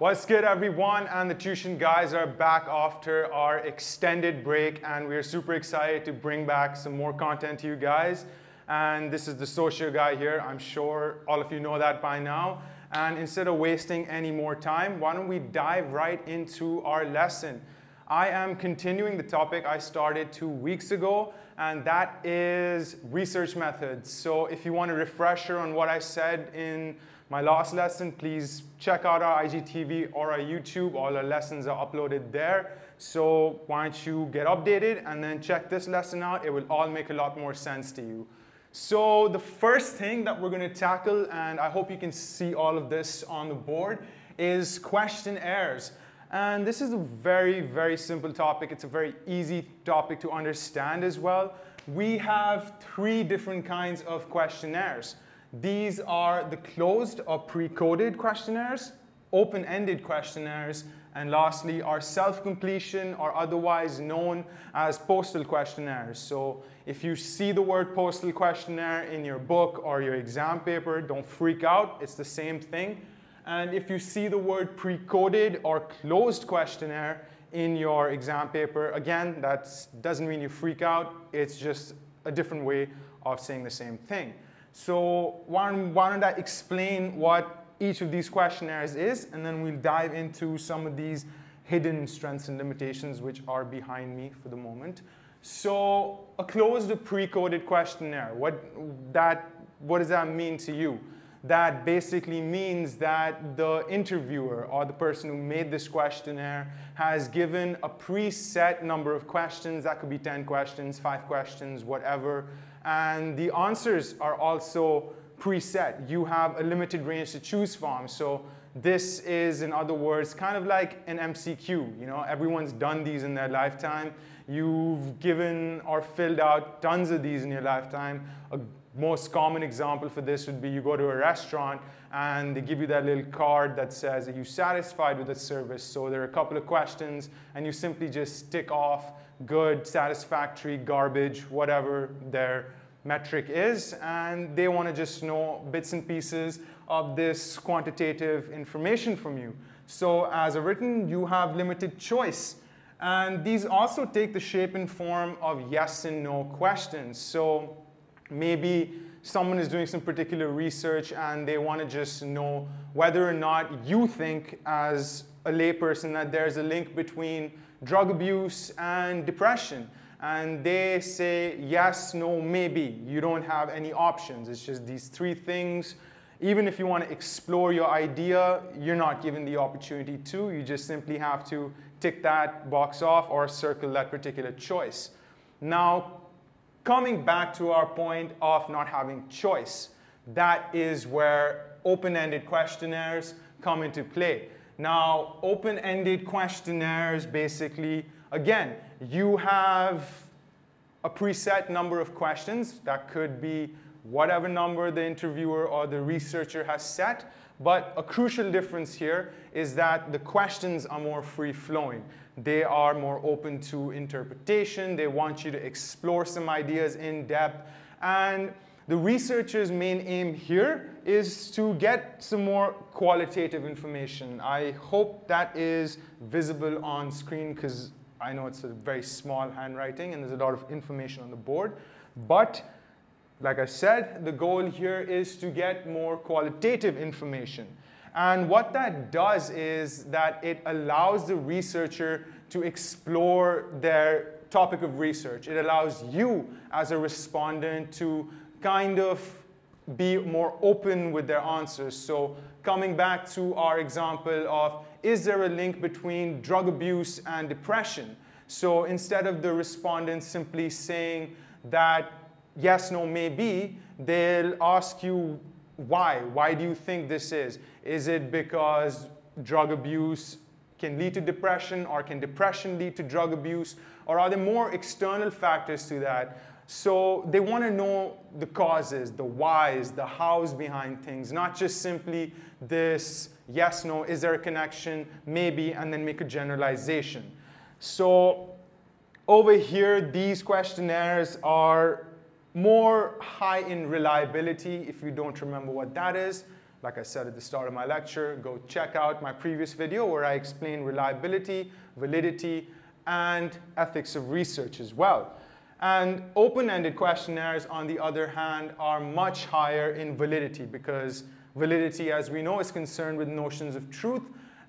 What's good, everyone? And the tuition guys are back after our extended break, and we're super excited to bring back some more content to you guys. And this is the Socio guy here. I'm sure all of you know that by now. And instead of wasting any more time, why don't we dive right into our lesson? I am continuing the topic I started 2 weeks ago, and that is research methods. So if you want a refresher on what I said in my last lesson, please check out our IGTV or our YouTube. All our lessons are uploaded there. So why don't you get updated and then check this lesson out. It will all make a lot more sense to you. So the first thing that we're going to tackle, and I hope you can see all of this on the board, is questionnaires. And this is a very, very simple topic. It's a very easy topic to understand as well. We have 3 different kinds of questionnaires. These are the closed or pre-coded questionnaires, open-ended questionnaires, and lastly our self-completion, or otherwise known as postal questionnaires. So if you see the word postal questionnaire in your book or your exam paper, don't freak out, it's the same thing. And if you see the word pre-coded or closed questionnaire in your exam paper, again, that doesn't mean you freak out, it's just a different way of saying the same thing. So why don't I explain what each of these questionnaires is, and then we'll dive into some of these hidden strengths and limitations which are behind me for the moment. So a closed or pre-coded questionnaire, what does that mean to you? That basically means that the interviewer or the person who made this questionnaire has given a preset number of questions. That could be 10 questions, 5 questions, whatever. And the answers are also preset. You have a limited range to choose from. So this is, in other words, kind of like an MCQ. You know, everyone's done these in their lifetime. You've given or filled out tons of these in your lifetime. A most common example for this would be you go to a restaurant and they give you that little card that says, are you satisfied with the service? So there are a couple of questions and you simply just tick off good, satisfactory, garbage, whatever their metric is, and they want to just know bits and pieces of this quantitative information from you. So as a written, you have limited choice. And these also take the shape and form of yes and no questions. So maybe someone is doing some particular research and they want to just know whether or not you think as a layperson that there's a link between drug abuse and depression. And they say yes, no, maybe. You don't have any options. It's just these 3 things. Even if you want to explore your idea, you're not given the opportunity to. You just simply have to tick that box off or circle that particular choice. Now, coming back to our point of not having choice, that is where open-ended questionnaires come into play. Now, open-ended questionnaires basically, again, you have a preset number of questions. That could be whatever number the interviewer or the researcher has set. But a crucial difference here is that the questions are more free-flowing. They are more open to interpretation. They want you to explore some ideas in depth. And the researcher's main aim here is to get some more qualitative information. I hope that is visible on screen because I know it's a very small handwriting and there's a lot of information on the board. But like I said, the goal here is to get more qualitative information. And what that does is that it allows the researcher to explore their topic of research. It allows you as a respondent to kind of be more open with their answers. So coming back to our example of, is there a link between drug abuse and depression? So instead of the respondent simply saying that yes, no, maybe, they'll ask you why. Why do you think this is? Is it because drug abuse can lead to depression, or can depression lead to drug abuse? Or are there more external factors to that? So they want to know the causes, the whys, the hows behind things, not just simply this yes, no, is there a connection, maybe, and then make a generalization. So over here, these questionnaires are more high in reliability. If you don't remember what that is, Like I said at the start of my lecture, go check out my previous video where I explain reliability, validity, and ethics of research as well. And open-ended questionnaires, on the other hand, are much higher in validity because validity, as we know, is concerned with notions of truth,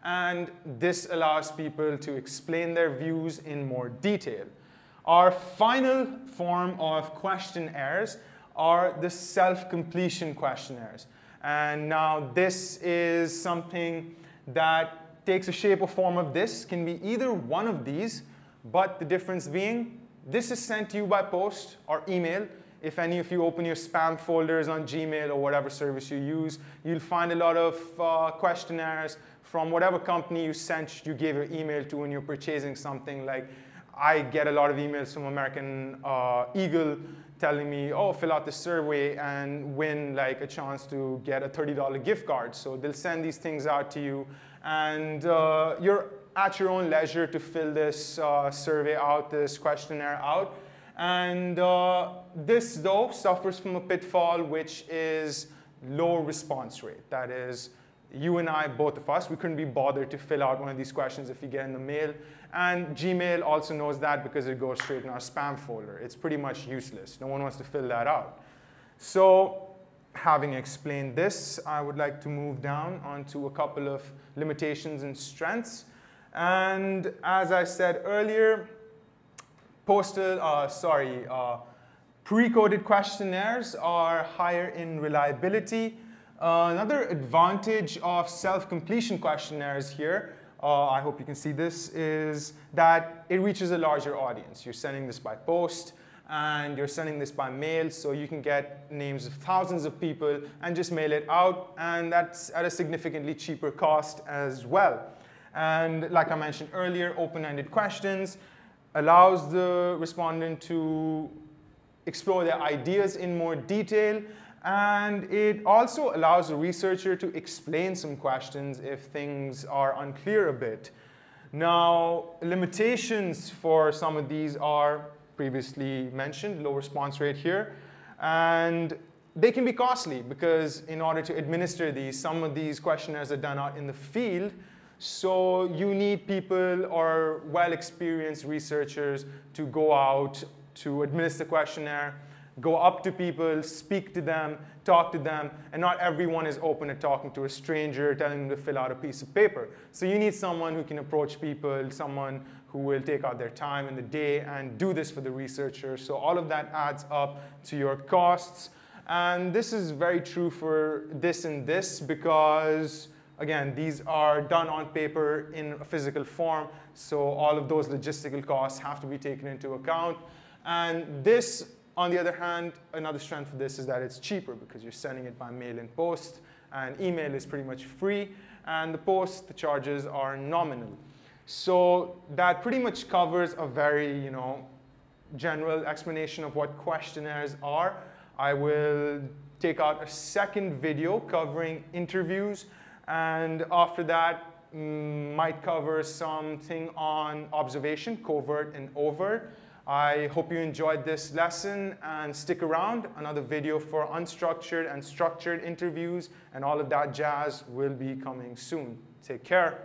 and this allows people to explain their views in more detail. Our final form of questionnaires are the self-completion questionnaires. And now this is something that takes a shape or form of this, can be either one of these, but the difference being this is sent to you by post or email. If any of you open your spam folders on Gmail or whatever service you use, you'll find a lot of questionnaires from whatever company you gave your email to when you're purchasing something. Like I get a lot of emails from American Eagle telling me, oh, fill out the survey and win like a chance to get a $30 gift card. So they'll send these things out to you, and you're at your own leisure to fill this survey out, this questionnaire out. And this, though, suffers from a pitfall, which is low response rate. That is, you and I, both of us, we couldn't be bothered to fill out one of these questions if you get in the mail. And Gmail also knows that because it goes straight in our spam folder. It's pretty much useless. No one wants to fill that out. So having explained this, I would like to move down onto a couple of limitations and strengths. And as I said earlier, pre-coded questionnaires are higher in reliability. Another advantage of self-completion questionnaires here, I hope you can see this, is that it reaches a larger audience. You're sending this by post, and you're sending this by mail, so you can get names of thousands of people and just mail it out, and that's at a significantly cheaper cost as well. And like I mentioned earlier, open-ended questions allows the respondent to explore their ideas in more detail, and it also allows the researcher to explain some questions if things are unclear a bit. Now, limitations for some of these are previously mentioned, low response rate here, and they can be costly because in order to administer these, some of these questionnaires are done out in the field. So you need people or well-experienced researchers to go out to administer the questionnaire, go up to people, speak to them, talk to them, and not everyone is open to talking to a stranger, telling them to fill out a piece of paper. So you need someone who can approach people, someone who will take out their time in the day and do this for the researcher. So all of that adds up to your costs. And this is very true for this and this because again, these are done on paper in a physical form, so all of those logistical costs have to be taken into account. And this, on the other hand, another strength for this is that it's cheaper because you're sending it by mail and post, and email is pretty much free, and the charges are nominal. So that pretty much covers a very, general explanation of what questionnaires are. I will take out a second video covering interviews, and after that, might cover something on observation, covert and overt. I hope you enjoyed this lesson and stick around. Another video for unstructured and structured interviews and all of that jazz will be coming soon. Take care.